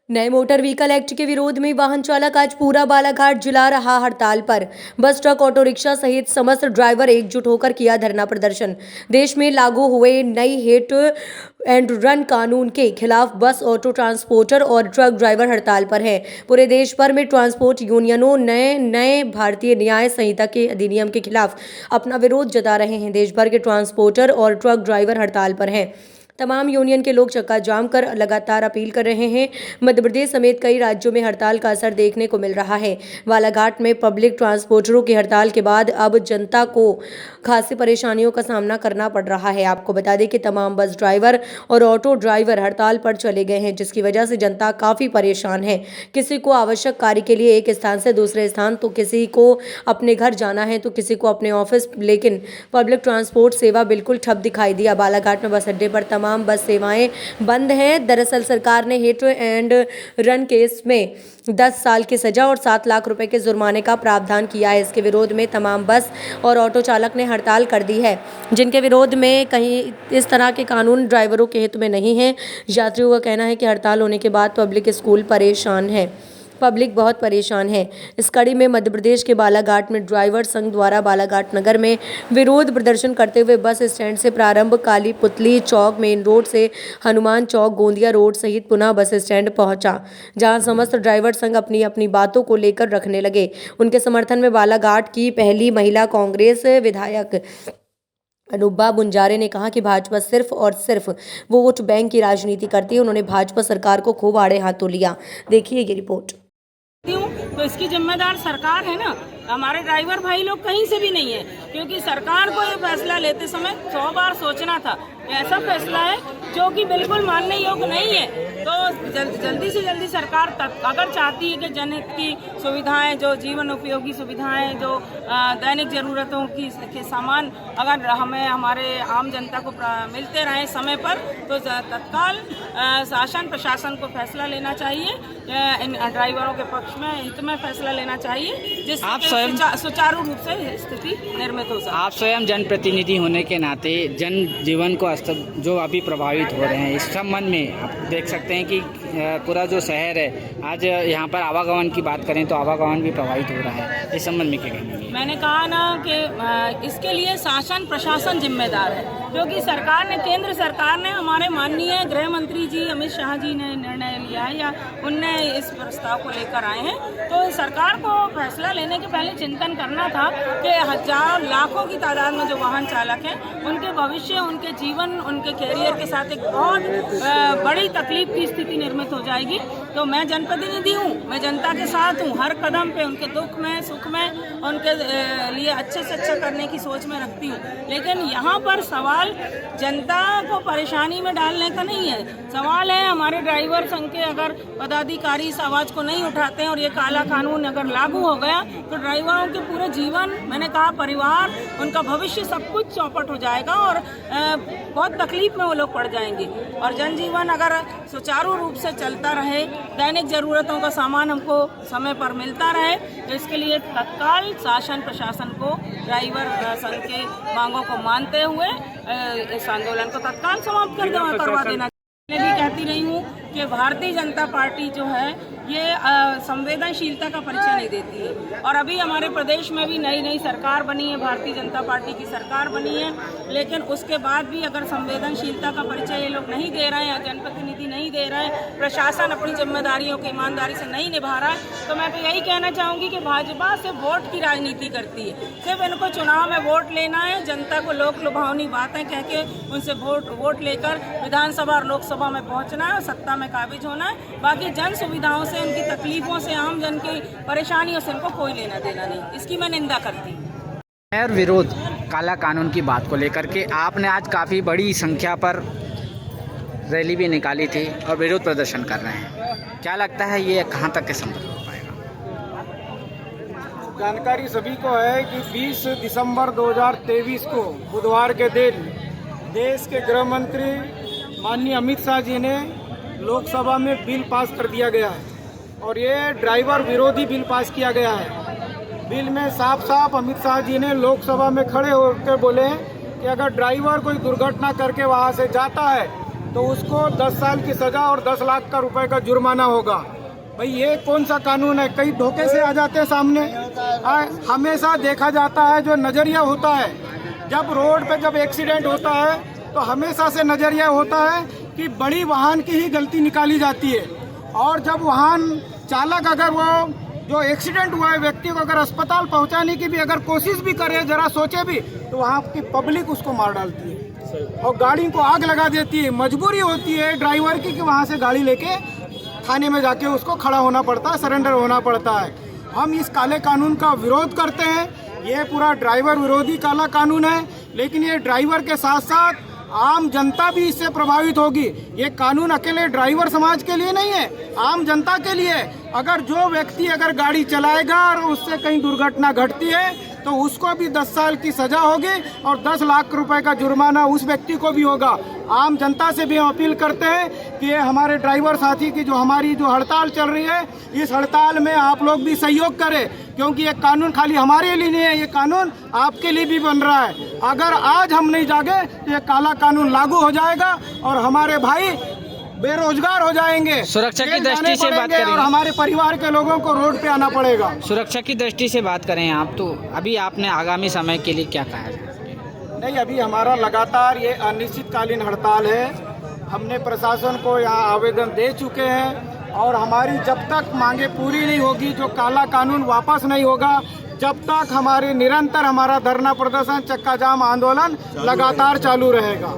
नए motor vehicle act के विरोध में वाहन चालक आज पूरा बालाघाट जिला रहा हड़ताल पर। बस, ट्रक, ऑटो रिक्शा सहित समस्त ड्राइवर एकजुट होकर किया धरना प्रदर्शन। देश में लागू हुए नई हिट एंड रन कानून के खिलाफ बस, ऑटो ट्रांसपोर्टर और ट्रक ड्राइवर हड़ताल पर हैं। पूरे देश भर में ट्रांसपोर्ट यूनियनों नए भारतीय न्याय संहिता के अधिनियम के खिलाफ अपना विरोध जता रहे हैं। देश भर के ट्रांसपोर्टर और ट्रक ड्राइवर हड़ताल पर हैं। तमाम यूनियन के लोग चक्का जाम कर लगातार अपील कर रहे हैं। मध्य प्रदेश समेत कई राज्यों में हड़ताल का असर देखने को मिल रहा है। बालाघाट में पब्लिक ट्रांसपोर्टरों की हड़ताल के बाद अब जनता को खासी परेशानियों का सामना करना पड़ रहा है। आपको बता दें कि तमाम बस ड्राइवर और ऑटो ड्राइवर हड़ताल पर चले गए हैं, जिसकी वजह से जनता काफ़ी परेशान है। किसी को आवश्यक कार्य के लिए एक स्थान से दूसरे स्थान, तो किसी को अपने घर जाना है, तो किसी को अपने ऑफिस, लेकिन पब्लिक ट्रांसपोर्ट सेवा बिल्कुल ठप दिखाई दिया। बालाघाट में बस अड्डे पर तमाम बस सेवाएं बंद हैं। दरअसल सरकार ने हिट एंड रन केस में 10 साल की सजा और 7 लाख रुपए के जुर्माने का प्रावधान किया है। इसके विरोध में तमाम बस और ऑटो चालक ने हड़ताल कर दी है, जिनके विरोध में कहीं इस तरह के कानून ड्राइवरों के हित में नहीं है। यात्रियों का कहना है कि हड़ताल होने के बाद पब्लिक बहुत परेशान है। इस कड़ी में मध्य प्रदेश के बालाघाट में ड्राइवर संघ द्वारा बालाघाट नगर में विरोध प्रदर्शन करते हुए बस स्टैंड से प्रारंभ काली पुतली चौक, मेन रोड से हनुमान चौक, गोंदिया रोड सहित पुनः बस स्टैंड पहुंचा, जहां समस्त ड्राइवर संघ अपनी अपनी बातों को लेकर रखने लगे। उनके समर्थन में बालाघाट की पहली महिला कांग्रेस विधायक अनुपा बुंजारे ने कहा कि भाजपा सिर्फ और सिर्फ वोट बैंक की राजनीति करती है। उन्होंने भाजपा सरकार को खूब आड़े हाथों लिया। देखिए ये रिपोर्ट। तो इसकी जिम्मेदार सरकार है ना, हमारे ड्राइवर भाई लोग कहीं से भी नहीं है, क्योंकि सरकार को ये फैसला लेते समय 100 बार सोचना था। ऐसा फैसला है जो कि बिल्कुल मानने योग्य नहीं है। तो जल्दी से जल्दी सरकार अगर चाहती है कि जनहित की सुविधाएं, जो जीवन उपयोगी सुविधाएं, जो दैनिक ज़रूरतों के सामान अगर हमें हमारे आम जनता को मिलते रहे समय पर, तो तत्काल शासन प्रशासन को फैसला लेना चाहिए, इन ड्राइवरों के पक्ष में, हित में फैसला लेना चाहिए, जिससे सुचारू रूप से स्थिति निर्मित हो सके। आप स्वयं जनप्रतिनिधि होने के नाते जन जीवन को जो अभी प्रभावित हो रहे हैं, इस संबंध में आप देख सकते हैं कि पूरा जो शहर है, आज यहाँ पर आवागमन की बात करें तो आवागमन भी प्रभावित हो रहा है। इस संबंध में क्या कहेंगे? मैंने कहा ना कि इसके लिए शासन प्रशासन जिम्मेदार है, क्योंकि सरकार ने, केंद्र सरकार ने, हमारे माननीय गृह मंत्री जी अमित शाह जी ने निर्णय लिया है, या उनने इस प्रस्ताव को लेकर आए हैं। तो सरकार को फैसला लेने के पहले चिंतन करना था कि हजारों लाखों की तादाद में जो वाहन चालक हैं, उनके भविष्य, उनके जीवन, उनके कैरियर के साथ एक बहुत बड़ी तकलीफ की स्थिति निर्मित हो जाएगी। तो मैं जनप्रतिनिधि हूँ, मैं जनता के साथ हूँ, हर कदम पे उनके दुख में, सुख में, उनके लिए अच्छे से अच्छा करने की सोच में रखती हूँ। लेकिन यहाँ पर सवाल जनता को परेशानी में डालने का नहीं है, सवाल है हमारे ड्राइवर संघ के अगर पदाधिकारी इस आवाज़ को नहीं उठाते हैं और ये काला कानून अगर लागू हो गया, तो ड्राइवरों के पूरे जीवन, मैंने कहा परिवार, उनका भविष्य सब कुछ चौपट हो जाएगा और बहुत तकलीफ में वो लोग पड़ जाएंगे। और जनजीवन अगर सुचारू रूप से चलता रहे, दैनिक ज़रूरतों का सामान हमको समय पर मिलता रहे, तो इसके लिए तत्काल शासन प्रशासन को ड्राइवर संघ के मांगों को मानते हुए इस आंदोलन को तत्काल समाप्त करवा देना। मैं भी कहती रही हूँ कि भारतीय जनता पार्टी जो है ये संवेदनशीलता का परिचय नहीं देती है। और अभी हमारे प्रदेश में भी नई सरकार बनी है, भारतीय जनता पार्टी की सरकार बनी है, लेकिन उसके बाद भी अगर संवेदनशीलता का परिचय ये लोग नहीं दे रहे हैं, जनप्रतिनिधि नहीं दे रहे हैं, प्रशासन अपनी जिम्मेदारियों को ईमानदारी से नहीं निभा रहा है, तो मैं तो यही कहना चाहूँगी कि भाजपा सिर्फ वोट की राजनीति करती है। सिर्फ इनको चुनाव में वोट लेना है, जनता को लोक लुभावनी बातें कह के उनसे वोट लेकर विधानसभा और लोकसभा में पहुँचना है और सत्ता में काबिज होना है। बाकी जन सुविधाओं से, उनकी तकलीफों से, आम जन की परेशानियों से इनको कोई लेना देना नहीं। इसकी मैं निंदा करती हूँ। और विरोध काला कानून की बात को लेकर के आपने आज काफ़ी बड़ी संख्या पर रैली भी निकाली थी और विरोध प्रदर्शन कर रहे हैं, क्या लगता है ये कहाँ तक के संभव हो पाएगा? जानकारी सभी को है कि 20 दिसंबर 2023 को बुधवार के दिन देश के गृह मंत्री माननीय अमित शाह जी ने लोकसभा में बिल पास कर दिया गया है, और ये ड्राइवर विरोधी बिल पास किया गया है। बिल में साफ साफ अमित शाह जी ने लोकसभा में खड़े होकर बोले कि अगर ड्राइवर कोई दुर्घटना करके वहाँ से जाता है तो उसको 10 साल की सज़ा और 10 लाख का रुपए का जुर्माना होगा। भाई ये कौन सा कानून है? कई धोखे से आ जाते हैं सामने। हमेशा देखा जाता है जो नज़रिया होता है, जब रोड पे जब एक्सीडेंट होता है तो हमेशा से नज़रिया होता है कि बड़ी वाहन की ही गलती निकाली जाती है, और जब वाहन चालक अगर वो जो एक्सीडेंट हुआ है व्यक्ति को अगर अस्पताल पहुंचाने की भी अगर कोशिश भी करे, जरा सोचे भी, तो वहाँ की पब्लिक उसको मार डालती है और गाड़ी को आग लगा देती है। मजबूरी होती है ड्राइवर की कि वहाँ से गाड़ी लेके थाने में जाके उसको खड़ा होना पड़ता है, सरेंडर होना पड़ता है। हम इस काले कानून का विरोध करते हैं। ये पूरा ड्राइवर विरोधी काला कानून है, लेकिन ये ड्राइवर के साथ साथ आम जनता भी इससे प्रभावित होगी। ये कानून अकेले ड्राइवर समाज के लिए नहीं है, आम जनता के लिए। अगर जो व्यक्ति अगर गाड़ी चलाएगा और उससे कहीं दुर्घटना घटती है तो उसको भी 10 साल की सजा होगी और 10 लाख रुपए का जुर्माना उस व्यक्ति को भी होगा। आम जनता से भी हम अपील करते हैं कि ये हमारे ड्राइवर साथी की जो हमारी जो हड़ताल चल रही है, इस हड़ताल में आप लोग भी सहयोग करें, क्योंकि ये कानून खाली हमारे लिए नहीं है, ये कानून आपके लिए भी बन रहा है। अगर आज हम नहीं जागे तो ये काला कानून लागू हो जाएगा और हमारे भाई बेरोजगार हो जाएंगे। सुरक्षा की दृष्टि से बात करें और हमारे परिवार के लोगों को रोड पे आना पड़ेगा। सुरक्षा की दृष्टि से बात करें आप, तो अभी आपने आगामी समय के लिए क्या कहा है? नहीं, अभी हमारा लगातार ये अनिश्चितकालीन हड़ताल है। हमने प्रशासन को यहाँ आवेदन दे चुके हैं और हमारी जब तक मांगे पूरी नहीं होगी, जो काला कानून वापस नहीं होगा, जब तक हमारे निरंतर हमारा धरना प्रदर्शन, चक्का जाम आंदोलन लगातार चालू रहेगा।